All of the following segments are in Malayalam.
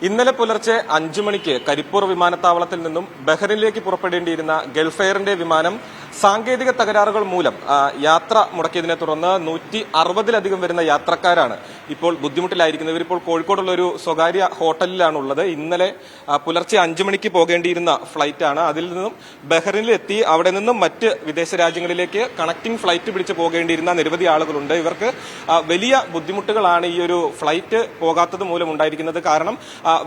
ഇന്നലെ പുലർച്ചെ 5 മണിക്ക് കരിപ്പൂർ വിമാനത്താവളത്തിൽ നിന്നും ബഹ്റിനിലേക്ക് പുറപ്പെടേണ്ടിയിരുന്ന ഗൾഫ് എയറിന്റെ വിമാനം സാങ്കേതിക തകരാറുകൾ മൂലം യാത്ര മുടക്കിയതിനെ തുടർന്ന് 160-ലധികം വരുന്ന യാത്രക്കാരാണ് ഇപ്പോൾ ബുദ്ധിമുട്ടിലായിരിക്കുന്നത്. ഇവരിപ്പോൾ കോഴിക്കോടുള്ള ഒരു സ്വകാര്യ ഹോട്ടലിലാണുള്ളത്. ഇന്നലെ പുലർച്ചെ 5 മണിക്ക് പോകേണ്ടിയിരുന്ന ഫ്ലൈറ്റാണ്. അതിൽ നിന്നും ബഹ്റിനിലെത്തി അവിടെ നിന്നും മറ്റ് വിദേശ രാജ്യങ്ങളിലേക്ക് കണക്ടിംഗ് ഫ്ലൈറ്റ് പിടിച്ച് പോകേണ്ടിയിരുന്ന നിരവധി ആളുകളുണ്ട്. ഇവർക്ക് വലിയ ബുദ്ധിമുട്ടുകളാണ് ഈ ഒരു ഫ്ലൈറ്റ് പോകാത്തത് മൂലം ഉണ്ടായിരിക്കുന്നത്. കാരണം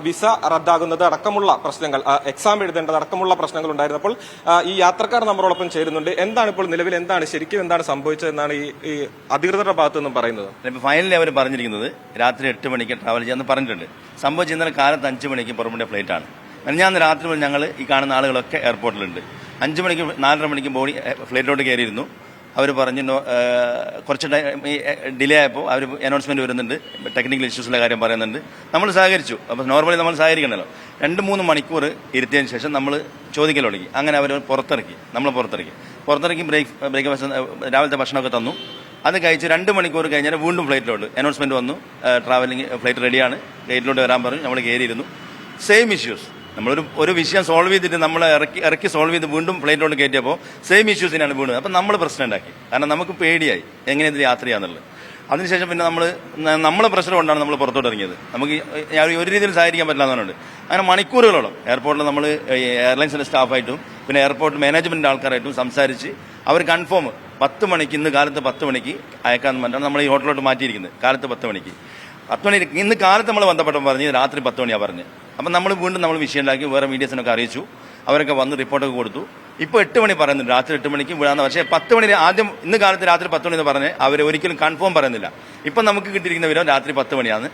വിസ റദ്ദാകുന്നത് അടക്കമുള്ള പ്രശ്നങ്ങൾ, എക്സാം എഴുതേണ്ടത് അടക്കമുള്ള പ്രശ്നങ്ങൾ ഉണ്ടായിരുന്നു. അപ്പോൾ ഈ യാത്രക്കാർ നമ്മളോടൊപ്പം ചേരുന്നുണ്ട്. എന്താണ് ഇപ്പോൾ നിലവിൽ ശരിക്കും എന്താണ് സംഭവിച്ചതെന്നാണ് ഈ അധികൃതരുടെ ഭാഗത്തു നിന്നും പറയുന്നത്? ഫൈനലി അവർ പറഞ്ഞിരിക്കുന്നത് രാത്രി 8 മണിക്ക് ട്രാവൽ ചെയ്യാമെന്ന് പറഞ്ഞിട്ടുണ്ട്. സംഭവിച്ച ഇന്നലെ കാലത്ത് 5 മണിക്ക് പുറപ്പെട്ട ഫ്ലൈറ്റാണ്. ഞാൻ രാത്രി ഞങ്ങൾ ഈ കാണുന്ന ആളുകളൊക്കെ എയർപോർട്ടിലുണ്ട്. 5 മണിക്ക് 4:30 മണിക്ക് ബോഡി ഫ്ലൈറ്റിലോട്ട് കയറിയിരുന്നു. അവർ പറഞ്ഞു കുറച്ച് ഡിലേ ആയപ്പോൾ അവർ അനൗൺസ്മെന്റ് വരുന്നുണ്ട്, ടെക്നിക്കൽ ഇഷ്യൂസിലെ കാര്യം പറയുന്നുണ്ട്. നമ്മൾ സഹകരിച്ചു. അപ്പോൾ നോർമലി നമ്മൾ സഹകരിക്കണമല്ലോ. 2-3 മണിക്കൂർ ഇരുത്തിയതിന് ശേഷം നമ്മൾ ചോദിക്കൽ തുടങ്ങി. അങ്ങനെ അവർ നമ്മൾ പുറത്തിറക്കി ബ്രേക്ക്ഫാസ്റ്റ് രാവിലത്തെ ഭക്ഷണമൊക്കെ തന്നു. അത് കഴിച്ച് 2 മണിക്കൂർ കഴിഞ്ഞാൽ വീണ്ടും ഫ്ലൈറ്റിലോട്ട് അനൗൺസ്മെന്റ് വന്നു, ട്രാവലിംഗ് ഫ്ലൈറ്റ് റെഡിയാണ്, ഗേറ്റിലോട്ട് വരാൻ പറഞ്ഞു. നമ്മൾ കയറിയിരുന്നു. Same issues. നമ്മളൊരു വിഷയം സോൾവ് ചെയ്തിട്ട് നമ്മൾ ഇറക്കി സോൾവ് ചെയ്ത് വീണ്ടും ഫ്ലൈറ്റിലോട്ട് കയറ്റിയപ്പോൾ സെയിം ഇഷ്യൂസിനാണ് വീണത്. അപ്പം നമ്മൾ പ്രശ്നം ഉണ്ടാക്കി. കാരണം നമുക്ക് പേടിയായി എങ്ങനെ ഇതിൽ യാത്ര ചെയ്യാന്നുള്ളത്. അതിനുശേഷം പിന്നെ നമ്മളെ പ്രശ്നം കൊണ്ടാണ് നമ്മൾ പുറത്തോട്ട് ഇറങ്ങിയത്. നമുക്ക് ഒരു രീതിയിൽ സഹകരിക്കാൻ പറ്റില്ല എന്നുണ്ട്. അങ്ങനെ മണിക്കൂറുകളോളം എയർപോർട്ടിൽ നമ്മൾ എയർലൈൻസിന്റെ സ്റ്റാഫായിട്ടും പിന്നെ എയർപോർട്ട് മാനേജ്മെന്റിന്റെ ആൾക്കാരായിട്ടും സംസാരിച്ച് അവർ കൺഫേം 10 മണിക്ക് ഇന്ന് കാലത്ത് 10 മണിക്ക് അയക്കാമെന്ന് പറഞ്ഞാണ് നമ്മൾ ഈ ഹോട്ടലിലോട്ട് മാറ്റിയിരിക്കുന്നത്. കാലത്ത് 10 മണിക്ക് ഇന്ന് കാലത്ത് നമ്മൾ ബന്ധപ്പെട്ടപ്പോൾ പറഞ്ഞ് രാത്രി 10 മണിയാണ് പറഞ്ഞ്. അപ്പം നമ്മൾ വീണ്ടും വിഷയം ഉണ്ടാക്കി വേറെ മീഡിയസിനൊക്കെ അറിയിച്ചു. അവരൊക്കെ വന്ന് റിപ്പോർട്ടൊക്കെ കൊടുത്തു. ഇപ്പോൾ 8 മണി പറയുന്നുണ്ട്, രാത്രി 8 മണിക്ക് വിടാന്ന്. പക്ഷേ 10 മണി ആദ്യം ഇന്ന് കാലത്ത് രാത്രി 10 മണി എന്ന് പറഞ്ഞ് അവർ ഒരിക്കലും കൺഫേം പറയുന്നില്ല. ഇപ്പം നമുക്ക് കിട്ടിയിരിക്കുന്ന വിവരം രാത്രി 10 മണിയാണ്.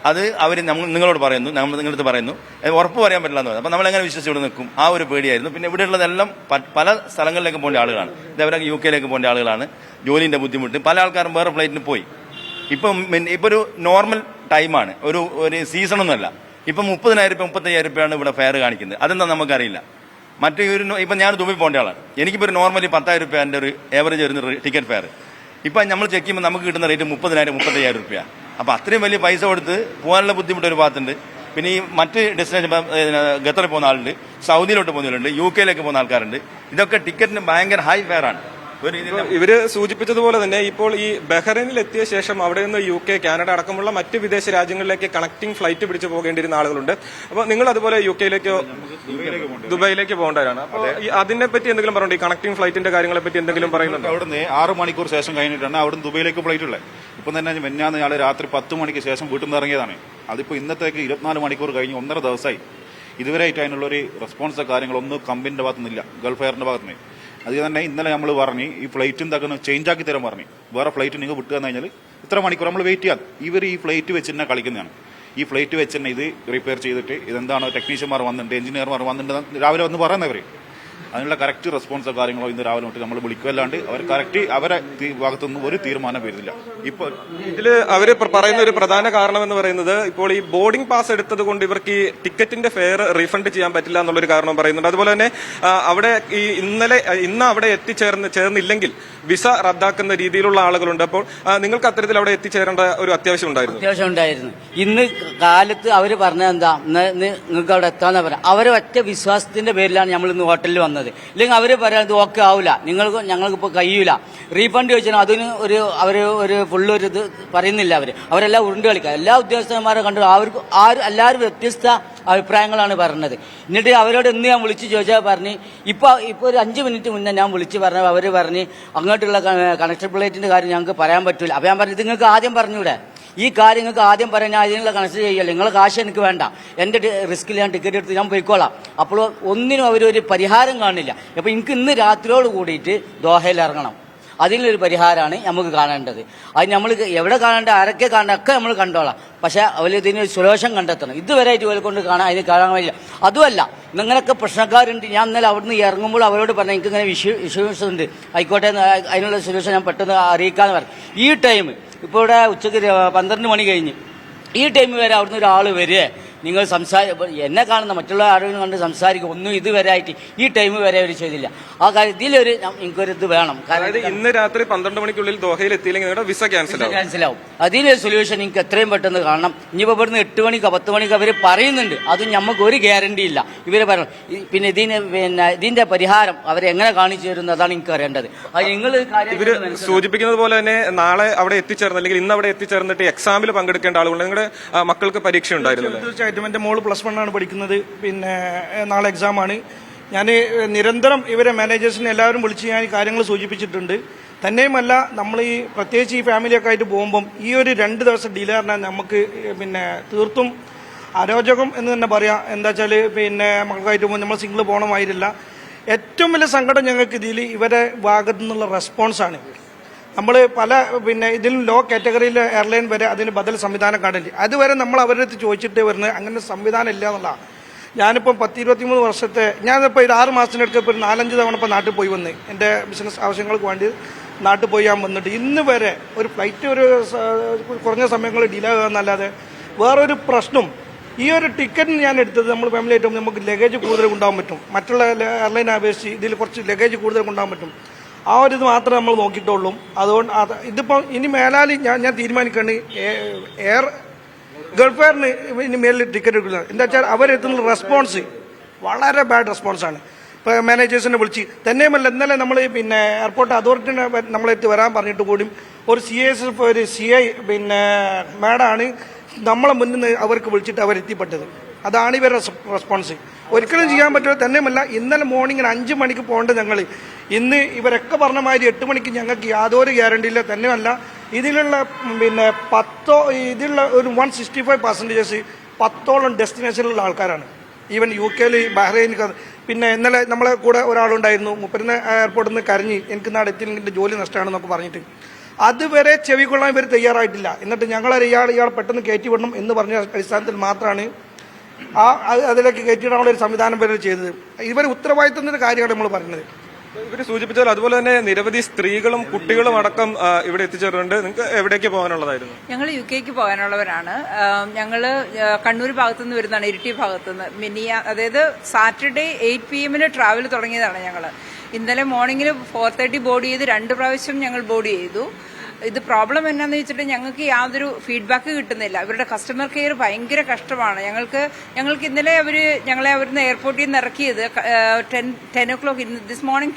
അത് അവർ നിങ്ങളോട് പറയുന്നു, നിങ്ങളടുത്ത് പറയുന്നു, ഉറപ്പ് പറയാൻ പറ്റില്ല എന്ന് പറഞ്ഞു. അപ്പം നമ്മളെങ്ങനെ വിശ്വസിച്ച് ഇവിടെ നിൽക്കും? ആ ഒരു പേടിയായിരുന്നു. പിന്നെ ഇവിടെ ഉള്ളതെല്ലാം പല സ്ഥലങ്ങളിലേക്ക് പോകേണ്ട ആളുകളാണ്. ഇതവരൊക്കെ UK പോകേണ്ട ആളുകളാണ്. ജോലിന്റെ ബുദ്ധിമുട്ട് പല ആൾക്കാരും വേറെ ഫ്ലൈറ്റിന് പോയി. ഇപ്പൊ ഒരു നോർമൽ ടൈമാണ്, ഒരു സീസണൊന്നുമല്ല. ഇപ്പം 30,000 രൂപ 35,000 രൂപയാണ് ഇവിടെ ഫെയർ കാണിക്കുന്നത്. അതെന്താ നമുക്കറിയില്ല. ഇപ്പം ഞാൻ ദുബൈ പോകേണ്ട ആളാണ്. എനിക്കിപ്പോൾ ഒരു നോർമലി 10,000 രൂപ എൻ്റെ ഒരു ഏവറേജ് വരുന്ന ടിക്കറ്റ് ഫെയർ. ഇപ്പം നമ്മൾ ചെക്ക് ചെയ്യുമ്പോൾ നമുക്ക് കിട്ടുന്ന റേറ്റ് 30,000 35,000 രൂപയാണ്. അപ്പം അത്രയും വലിയ പൈസ കൊടുത്ത് പോകാനുള്ള ബുദ്ധിമുട്ട് ഒരു ഭാഗത്തുണ്ട്. പിന്നെ ഈ മറ്റ് ഡെസ്റ്റിനേഷൻ ഖത്തറിൽ പോകുന്ന ആളുണ്ട്, സൗദിയിലോട്ട് പോകുന്നവരുണ്ട്, UK പോകുന്ന ആൾക്കാരുണ്ട്. ഇതൊക്കെ ടിക്കറ്റിന് ഭയങ്കര ഹൈ ഫെയർ ആണ്. ഇവര് സൂചിപ്പിച്ചതുപോലെ തന്നെ ഇപ്പോൾ ഈ ബഹ്റൈനിൽ എത്തിയ ശേഷം അവിടെ നിന്ന് UK, കാനഡ അടക്കമുള്ള മറ്റ് വിദേശ രാജ്യങ്ങളിലേക്ക് കണക്ടിംഗ് ഫ്ലൈറ്റ് പിടിച്ച് പോകേണ്ടിയിരുന്ന ആളുകളുണ്ട്. അപ്പോൾ നിങ്ങൾ അതുപോലെ UKയിലേക്കോ ദുബായിലേക്ക് പോകേണ്ടവരാണ്. അപ്പോൾ അതിനെ പറ്റി എന്തെങ്കിലും പറയുന്നുണ്ട്? ഈ കണക്ടിംഗ് ഫ്ലൈറ്റിന്റെ കാര്യങ്ങളെ പറ്റി എന്തെങ്കിലും പറയുന്നുണ്ട്? അവിടുന്ന് 6 മണിക്കൂർ ശേഷം കഴിഞ്ഞിട്ടാണ് അവിടുന്ന് ദുബൈയിലേക്ക് ഫ്ലൈറ്റ് ഉള്ളത്. ഇപ്പം തന്നെ മെന്നാന്ന് ഞാൾ രാത്രി 10 മണിക്ക് ശേഷം വീട്ടിൽ നിന്ന് ഇറങ്ങിയതാണ്. അതിപ്പോൾ ഇന്നത്തേക്ക് 24 മണിക്കൂർ കഴിഞ്ഞ് 1.5 ദിവസമായി. ഇതുവരെയായിട്ട് അതിനുള്ളൊരു റെസ്പോൺസോ കാര്യങ്ങളൊന്നും കമ്പനിയുടെ ഭാഗത്തുനിന്നില്ല, ഗൾഫ് എയറിന്റെ ഭാഗത്തുനിന്ന്. അത് തന്നെ ഇന്നലെ നമ്മൾ പറഞ്ഞ് ഈ ഫ്ലൈറ്റ് എന്താക്കുന്നു ചേഞ്ച് ആക്കി തരാൻ പറഞ്ഞു. വേറെ ഫ്ലൈറ്റ് നിങ്ങൾ വിട്ടു തന്നു കഴിഞ്ഞാൽ ഇത്ര മണിക്കൂർ നമ്മൾ വെയിറ്റ് ചെയ്യാം. ഇവർ ഈ ഫ്ലൈറ്റ് വെച്ച് തന്നെ കളിക്കുന്നതാണ്. ഈ ഫ്ലൈറ്റ് വെച്ച് തന്നെ ഇത് റിപ്പയർ ചെയ്തിട്ട് ഇതെന്താണോ ടെക്നീഷ്യന്മാർ വന്നിട്ടുണ്ട്, എഞ്ചിനീയർമാർ വന്നിട്ടുണ്ട് രാവിലെ വന്ന് പറയുന്നവർ. അതിനുള്ള കറക്റ്റ് റെസ്പോൺസോ കാര്യങ്ങളോ ഇന്ന് രാവിലെ തൊട്ട് നമ്മൾ വിളിക്കുമല്ലാണ്ട് അവർ കറക്റ്റ് അവരെ ഭാഗത്തുനിന്ന് ഒരു തീരുമാനം വരുന്നില്ല. ഇപ്പോൾ ഇതില് അവര് പറയുന്ന ഒരു പ്രധാന കാരണം എന്ന് പറയുന്നത് ഇപ്പോൾ ഈ ബോർഡിംഗ് പാസ് എടുത്തത് കൊണ്ട് ഇവർക്ക് ഈ ടിക്കറ്റിന്റെ ഫെയർ റീഫണ്ട് ചെയ്യാൻ പറ്റില്ല എന്നുള്ളൊരു കാരണം പറയുന്നുണ്ട്. അതുപോലെ തന്നെ അവിടെ ഈ ഇന്ന് അവിടെ ചേർന്നില്ലെങ്കിൽ വിസ റദ്ദാക്കുന്ന രീതിയിലുള്ള ആളുകളുണ്ട്. അപ്പോൾ നിങ്ങൾക്ക് അത്തരത്തിൽ അവിടെ എത്തിച്ചേരേണ്ട ഒരു അത്യാവശ്യം ഉണ്ടായിരുന്നു. ഇന്ന് കാലത്ത് അവര് പറഞ്ഞത് എന്താ, നിങ്ങൾക്ക് അവിടെ എത്താന്ന് പറയാം. അവരെ ഒറ്റ വിശ്വാസത്തിന്റെ പേരിലാണ് നമ്മൾ ഇന്ന് ഹോട്ടലിൽ വന്നത്. ഇല്ലെങ്കിൽ അവര് പറയുന്നത് ഓക്കെ ആവില്ല, ഞങ്ങൾക്കിപ്പോൾ കഴിയൂല, റീഫണ്ട് ചോദിച്ചാൽ അതിന് ഒരു ഫുള്ള് ഒരു ഇത് പറയുന്നില്ല. അവരെല്ലാം ഉരുണ്ട് കളിക്കുക. എല്ലാ ഉദ്യോഗസ്ഥന്മാരെ കണ്ടു എല്ലാവരും വ്യത്യസ്ത അഭിപ്രായങ്ങളാണ് പറഞ്ഞത്. എന്നിട്ട് അവരോട് ഇന്ന് ഞാൻ വിളിച്ച് ചോദിച്ചാൽ പറഞ്ഞ് ഇപ്പോൾ ഒരു 5 മിനിറ്റ് മുന്നേ ഞാൻ വിളിച്ച് പറഞ്ഞ അവർ പറഞ്ഞ് അങ്ങോട്ടുള്ള കണക്ഷൻ പ്ലേറ്റിന്റെ കാര്യം ഞങ്ങൾക്ക് പറയാൻ പറ്റില്ല. അപ്പം ഞാൻ പറഞ്ഞു ഇത് നിങ്ങൾക്ക് ആദ്യം പറഞ്ഞൂടെ, ഈ കാര്യം നിങ്ങൾക്ക് ആദ്യം പറഞ്ഞാൽ അതിനുള്ള കണക്ഷൻ ചെയ്യല്ലേ, നിങ്ങളെ കാശ് എനിക്ക് വേണ്ട, എൻ്റെ റിസ്കിൽ ഞാൻ ടിക്കറ്റ് എടുത്ത് ഞാൻ പോയിക്കോളാം. അപ്പോൾ ഒന്നിനും അവരൊരു പരിഹാരം കാണില്ല. അപ്പം എനിക്ക് ഇന്ന് രാത്രിയോട് കൂടിയിട്ട് ദോഹയിൽ ഇറങ്ങണം. അതിനൊരു പരിഹാരമാണ് നമുക്ക് കാണേണ്ടത്. അത് നമ്മൾ എവിടെ കാണേണ്ട, ആരൊക്കെ കാണേണ്ട ഒക്കെ നമ്മൾ കണ്ടോളാം. പക്ഷെ ഇതിനൊരു സൊല്യൂഷൻ കണ്ടെത്തണം. ഇതുവരെയായിട്ട് ഇവരെ കൊണ്ട് അതിന് കാണാൻ കഴിയില്ല. അതുമല്ല, നിങ്ങളൊക്കെ പ്രശ്നക്കാരുണ്ട്. ഞാൻ ഇന്നലെ അവിടുന്ന് ഇറങ്ങുമ്പോൾ അവരോട് പറഞ്ഞു എനിക്ക് ഇങ്ങനെ ഇഷ്യൂസ് ഉണ്ട്, ആയിക്കോട്ടെ, അതിനുള്ള സൊല്യൂഷൻ ഞാൻ പെട്ടെന്ന് അറിയിക്കാമെന്ന് പറഞ്ഞു. ഈ ടൈം ഇപ്പോൾ ഇവിടെ ഉച്ചയ്ക്ക് 12 മണി കഴിഞ്ഞ് ഈ ടൈം വരെ അവിടുന്ന് ഒരാൾ വരിക നിങ്ങൾ എന്നെ കാണുന്ന മറ്റുള്ള ആളുകൾ കണ്ട് സംസാരിക്കും, ഒന്നും ഇതുവരെ ആയിട്ട് ഈ ടൈം വരെ അവർ ചെയ്തില്ല. ആ കാര്യം ഇതിലൊരു എനിക്കൊരു ഇത് വേണം. കാരണം ഇന്ന് രാത്രി 12 മണിക്കുള്ളിൽ ദോഹയിൽ എത്തിയില്ലെങ്കിൽ വിസ ക്യാൻസൽ ആവും. അതിനൊരു സൊല്യൂഷൻ എനിക്ക് എത്രയും പെട്ടെന്ന് കാണണം. ഇനിയിപ്പോൾ ഇവിടുന്ന് 8 മണിക്കോ 10 മണിക്കോ അവർ പറയുന്നുണ്ട്, അതും നമുക്ക് ഒരു ഗ്യാരണ്ടി ഇല്ല. ഇവരെ പറയണം. പിന്നെ ഇതിന്റെ പരിഹാരം അവരെങ്ങനെ കാണിച്ചു തരുന്നു, അതാണ് എനിക്ക് അറിയേണ്ടത്. അത് നിങ്ങൾ ഇവര് സൂചിപ്പിക്കുന്നത് പോലെ തന്നെ നാളെ അവിടെ എത്തിച്ചേർന്ന് അല്ലെങ്കിൽ ഇന്ന് അവിടെ എത്തിച്ചേർന്നിട്ട് എക്സാമിൽ പങ്കെടുക്കേണ്ട ആളുകളുണ്ട്. നിങ്ങളുടെ മക്കൾക്ക് പരീക്ഷ ഉണ്ടായിരുന്നു? തീർച്ചയായിട്ടും. എന്റെ മോള് +1 ആണ് പഠിക്കുന്നത്. പിന്നെ നാളെ എക്സാമാണ്. ഞാൻ നിരന്തരം ഇവരെ മാനേജേഴ്സിനെ എല്ലാവരും വിളിച്ച് ഞാൻ കാര്യങ്ങൾ സൂചിപ്പിച്ചിട്ടുണ്ട്. തന്നെയുമല്ല, നമ്മൾ ഈ പ്രത്യേകിച്ച് ഈ ഫാമിലിയൊക്കെ ആയിട്ട് പോകുമ്പം ഈ ഒരു 2 ദിവസം ഡിലേ പറഞ്ഞാൽ നമുക്ക് പിന്നെ തീർത്തും അരോചകം എന്ന് തന്നെ പറയാം. എന്താ വെച്ചാൽ പിന്നെ മക്കൾക്കായിട്ട് പോകുമ്പോൾ നമ്മൾ സിംഗിൾ പോകണമായിരുന്നില്ല. ഏറ്റവും വലിയ സങ്കടം ഞങ്ങൾക്ക് ഇതിൽ ഇവരെ ഭാഗത്തു നിന്നുള്ള റെസ്പോൺസാണ്. നമ്മൾ പല പിന്നെ ഇതിലും ലോ കാറ്റഗറിയിലെ എയർലൈൻ വരെ അതിന് ബദൽ സംവിധാനം കാണില്ല. അതുവരെ നമ്മൾ അവരുടെ അടുത്ത് ചോദിച്ചിട്ട് വരുന്നത് അങ്ങനെ സംവിധാനം ഇല്ല എന്നുള്ളതാണ്. ഞാനിപ്പം 10-23 വർഷത്തെ ഞാനിപ്പോൾ ഒരു 6 മാസത്തിനടുത്ത് ഇപ്പോൾ 4-5 തവണ ഇപ്പോൾ നാട്ടിൽ പോയി വന്ന് എൻ്റെ ബിസിനസ് ആവശ്യങ്ങൾക്ക് വേണ്ടി നാട്ടിൽ പോയി ഞാൻ വന്നിട്ട് ഇന്ന് വരെ ഒരു ഫ്ലൈറ്റ് ഒരു കുറഞ്ഞ സമയങ്ങളിൽ ഡിലേ ആകുന്നല്ലാതെ വേറൊരു പ്രശ്നം. ഈ ഒരു ടിക്കറ്റിന് ഞാൻ എടുത്തത് നമ്മൾ ഫാമിലി ആയിട്ട് നമുക്ക് ലഗേജ് കൂടുതൽ കൊണ്ടുപോകാൻ പറ്റും. മറ്റുള്ള എയർലൈൻ അപേക്ഷിച്ച് ഇതിൽ കുറച്ച് ലഗേജ് കൂടുതൽ കൊണ്ടുപോകാൻ പറ്റും. ആ ഒരു ഇത് മാത്രമേ നമ്മൾ നോക്കിയിട്ടുള്ളൂ. അതുകൊണ്ട് ഇതിപ്പോൾ ഇനി മേലാൽ ഞാൻ തീരുമാനിക്കുകയാണ് എയർ ഗൾഫ് എയറിന് ഇനി മേലിൽ ടിക്കറ്റ് എടുക്കുന്നത്. എന്താ വെച്ചാൽ അവരെത്തുന്ന റെസ്പോൺസ് വളരെ ബാഡ് റെസ്പോൺസാണ്. ഇപ്പോൾ മാനേജേഴ്സിനെ വിളിച്ച് തന്നെയുമല്ല, ഇന്നലെ നമ്മൾ പിന്നെ എയർപോർട്ട് അതോറിറ്റിനെ നമ്മളെത്തി വരാൻ പറഞ്ഞിട്ട് കൂടിയും ഒരു CISF ഒരു CI പിന്നെ മാഡാണ് നമ്മളെ മുന്നിൽ നിന്ന് അവർക്ക് വിളിച്ചിട്ട് അവരെത്തിപ്പെട്ടത്. അതാണ് ഇവരുടെ റെസ്പോൺസ്. ഒരിക്കലും ചെയ്യാൻ പറ്റില്ല. തന്നെയുമല്ല, ഇന്നലെ മോർണിംഗിന് 5 മണിക്ക് പോകേണ്ട ഞങ്ങൾ ഇന്ന് ഇവരൊക്കെ പറഞ്ഞ മാതിരി 8 മണിക്ക് ഞങ്ങൾക്ക് യാതൊരു ഗ്യാരണ്ടി ഇല്ല. തന്നെയല്ല, ഇതിലുള്ള പിന്നെ ഇതിലുള്ള ഒരു 165% 10ഓളം ഡെസ്റ്റിനേഷനിലുള്ള ആൾക്കാരാണ്. Even UK Bahrain. പിന്നെ ഇന്നലെ നമ്മളെ കൂടെ ഒരാളുണ്ടായിരുന്നു, മുപ്പരുന്ന എയർപോർട്ടിൽ നിന്ന് കരഞ്ഞ് എനിക്ക് നാട് എത്തിയില്ലെങ്കിൽ ജോലി നഷ്ടമാണെന്നൊക്കെ പറഞ്ഞിട്ട് അതുവരെ ചെവിക്കൊള്ളാൻ ഇവർ തയ്യാറായിട്ടില്ല. എന്നിട്ട് ഞങ്ങളെ ഇയാൾ പെട്ടെന്ന് കയറ്റി വിടണം എന്ന് പറഞ്ഞ അടിസ്ഥാനത്തിൽ മാത്രമാണ് അതിലേക്ക് കയറ്റിയിടാനുള്ള ഒരു സംവിധാനം ഇവർ ചെയ്തത്. ഇവർ ഉത്തരവാദിത്തത്തിന്റെ കാര്യമാണ് നമ്മൾ പറയുന്നത്. ഇവർ സൂചിപ്പിച്ചാൽ അതുപോലെ തന്നെ നിരവധി സ്ത്രീകളും കുട്ടികളും അടക്കം ഇവിടെ എത്തിച്ചേർന്നുണ്ട്. നിങ്ങൾക്ക് എവിടേക്ക് പോകാനുള്ളതായിരുന്നു? ഞങ്ങൾ UK പോകാനുള്ളവരാണ്. ഞങ്ങള് കണ്ണൂർ ഭാഗത്തുനിന്ന് വരുന്നതാണ്, ഇരിട്ടി ഭാഗത്തുനിന്ന്. അതായത് സാറ്റർഡേ 8 PM ട്രാവൽ തുടങ്ങിയതാണ് ഞങ്ങള്. ഇന്നലെ മോർണിംഗിൽ 4:30 ബോർഡ് ചെയ്ത് 2 പ്രാവശ്യം ഞങ്ങൾ ബോർഡ് ചെയ്തു. ഇത് പ്രോബ്ലം എന്നാന്ന് വെച്ചിട്ട് ഞങ്ങൾക്ക് യാതൊരു ഫീഡ്ബാക്ക് കിട്ടുന്നില്ല. അവരുടെ കസ്റ്റമർ കെയർ ഭയങ്കര കഷ്ടമാണ്. ഞങ്ങൾക്ക് ഇന്നലെ ഞങ്ങളെ അവിടുന്ന് എയർപോർട്ടിൽ നിന്ന് ഇറക്കിയത് 10 o'clock ദിസ് മോർണിംഗ്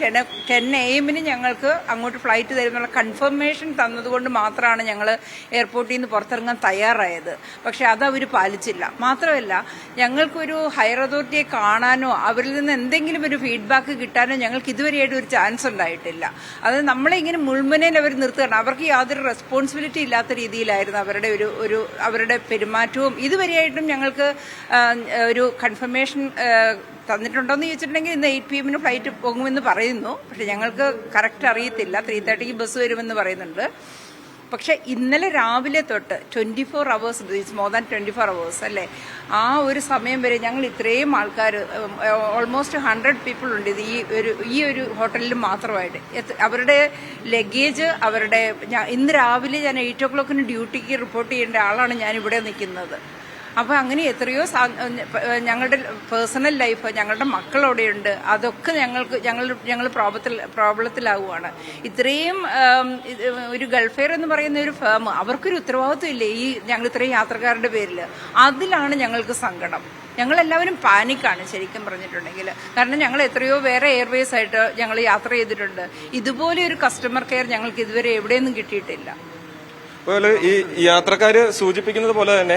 10 AM ഞങ്ങൾക്ക് അങ്ങോട്ട് ഫ്ലൈറ്റ് തരുന്നുള്ള കൺഫർമേഷൻ തന്നതുകൊണ്ട് മാത്രമാണ് ഞങ്ങൾ എയർപോർട്ടിൽ നിന്ന് പുറത്തിറങ്ങാൻ തയ്യാറായത്. പക്ഷെ അത് അവർ പാലിച്ചില്ല. മാത്രമല്ല, ഞങ്ങൾക്കൊരു ഹയർ അതോറിറ്റിയെ കാണാനോ അവരിൽ നിന്ന് എന്തെങ്കിലും ഒരു ഫീഡ്ബാക്ക് കിട്ടാനോ ഞങ്ങൾക്ക് ഇതുവരെയായിട്ട് ഒരു ചാൻസ് ഉണ്ടായിട്ടില്ല. അത് നമ്മളെ ഇങ്ങനെ മുൾമുനയിൽ അവർ നിർത്തുകയാണ്. അവർക്ക് യാതൊരു റെസ്പോൺസിബിലിറ്റി ഇല്ലാത്ത രീതിയിലായിരുന്നു അവരുടെ പെരുമാറ്റവും. ഇതുവരെയായിട്ടും ഞങ്ങൾക്ക് ഒരു കൺഫർമേഷൻ തന്നിട്ടുണ്ടോയെന്ന് ചോദിച്ചിട്ടുണ്ടെങ്കിൽ ഇന്ന് 8 PM ഫ്ലൈറ്റ് പോകുമെന്ന് പറയുന്നു. പക്ഷെ ഞങ്ങൾക്ക് കറക്റ്റ് അറിയത്തില്ല. 3:30 ബസ് വരുമെന്ന് പറയുന്നുണ്ട്. പക്ഷെ ഇന്നലെ രാവിലെ തൊട്ട് 24 hours, മോർ ദാൻ 24 hours അല്ലേ, ആ ഒരു സമയം വരെ ഞങ്ങൾ ഇത്രയും ആൾക്കാർ, ഓൾമോസ്റ്റ് 100 പീപ്പിൾ ഉണ്ട് ഈ ഒരു ഹോട്ടലിൽ മാത്രമായിട്ട്. അവരുടെ ലഗേജ് ഇന്ന് രാവിലെ ഞാൻ 8 o'clock ഡ്യൂട്ടിക്ക് റിപ്പോർട്ട് ചെയ്യേണ്ട ആളാണ് ഞാൻ ഇവിടെ നിൽക്കുന്നത്. അപ്പോൾ അങ്ങനെ എത്രയോ ഞങ്ങളുടെ പേഴ്സണൽ ലൈഫ്, ഞങ്ങളുടെ മക്കളവിടെയുണ്ട്, അതൊക്കെ ഞങ്ങൾ പ്രോബ്ലത്തിലാവുകയാണ്. ഇത്രയും ഒരു ഗൾഫെയർ എന്ന് പറയുന്ന ഒരു ഫേം, അവർക്കൊരു ഉത്തരവാദിത്വം ഇല്ലേ ഞങ്ങൾ ഇത്രയും യാത്രക്കാരുടെ പേരിൽ? അതിലാണ് ഞങ്ങൾക്ക് സങ്കടം. ഞങ്ങളെല്ലാവരും പാനിക്കാണ് ശരിക്കും പറഞ്ഞിട്ടുണ്ടെങ്കിൽ. കാരണം ഞങ്ങൾ എത്രയോ വേറെ എയർവേസ് ആയിട്ട് ഞങ്ങൾ യാത്ര ചെയ്തിട്ടുണ്ട്. ഇതുപോലെ ഒരു കസ്റ്റമർ കെയർ ഞങ്ങൾക്ക് ഇതുവരെ എവിടെയൊന്നും കിട്ടിയിട്ടില്ല. അതുപോലെ ഈ യാത്രക്കാര് സൂചിപ്പിക്കുന്നത് പോലെ തന്നെ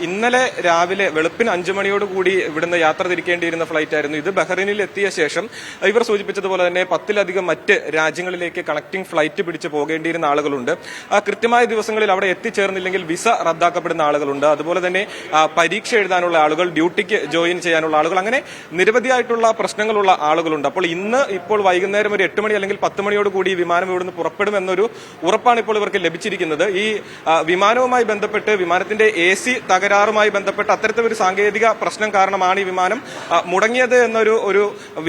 ഇന്നലെ രാവിലെ വെളുപ്പിന് 5 മണിയോടുകൂടി ഇവിടുന്ന് യാത്ര തിരിക്കേണ്ടിയിരുന്ന ഫ്ലൈറ്റ് ആയിരുന്നു ഇത്. ബഹ്റൈനിൽ എത്തിയ ശേഷം ഇവർ സൂചിപ്പിച്ചതുപോലെ തന്നെ 10-ലധികം മറ്റ് രാജ്യങ്ങളിലേക്ക് കണക്ടിംഗ് ഫ്ലൈറ്റ് പിടിച്ച് പോകേണ്ടിയിരുന്ന ആളുകളുണ്ട്. കൃത്യമായ ദിവസങ്ങളിൽ അവിടെ എത്തിച്ചേർന്നില്ലെങ്കിൽ വിസ റദ്ദാക്കപ്പെടുന്ന ആളുകളുണ്ട്. അതുപോലെ തന്നെ പരീക്ഷ എഴുതാനുള്ള ആളുകൾ, ഡ്യൂട്ടിക്ക് ജോയിൻ ചെയ്യാനുള്ള ആളുകൾ, അങ്ങനെ നിരവധിയായിട്ടുള്ള പ്രശ്നങ്ങളുള്ള ആളുകളുണ്ട്. അപ്പോൾ ഇപ്പോൾ വൈകുന്നേരം ഒരു 8 മണി അല്ലെങ്കിൽ 10 മണിയോടുകൂടി വിമാനം ഇവിടുന്ന് പുറപ്പെടുമെന്നൊരു ഉറപ്പാണ് ഇപ്പോൾ ഇവർക്ക് ലഭിച്ചിരിക്കുന്നത്. ഈ വിമാനവുമായി ബന്ധപ്പെട്ട് വിമാനത്തിന്റെ AC തകരാറുമായി ബന്ധപ്പെട്ട് അത്തരത്തിലൊരു സാങ്കേതിക പ്രശ്നം കാരണമാണ് ഈ വിമാനം മുടങ്ങിയത് എന്നൊരു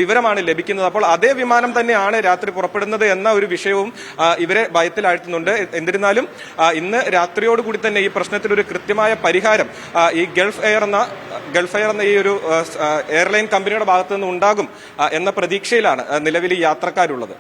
വിവരമാണ് ലഭിക്കുന്നത്. അപ്പോൾ അതേ വിമാനം തന്നെയാണ് രാത്രി പുറപ്പെടുന്നത് എന്ന ഒരു വിഷയവും ഇവരെ ഭയത്തിലാഴ്ത്തുന്നുണ്ട്. എന്നിരുന്നാലും ഇന്ന് രാത്രിയോടുകൂടി തന്നെ ഈ പ്രശ്നത്തിൽ ഒരു കൃത്യമായ പരിഹാരം ഈ ഗൾഫ് എയർ എന്ന ഈ ഒരു എയർലൈൻ കമ്പനിയുടെ ഭാഗത്തു നിന്ന് ഉണ്ടാകും എന്ന പ്രതീക്ഷയിലാണ് നിലവിൽ ഈ യാത്രക്കാരുള്ളത്.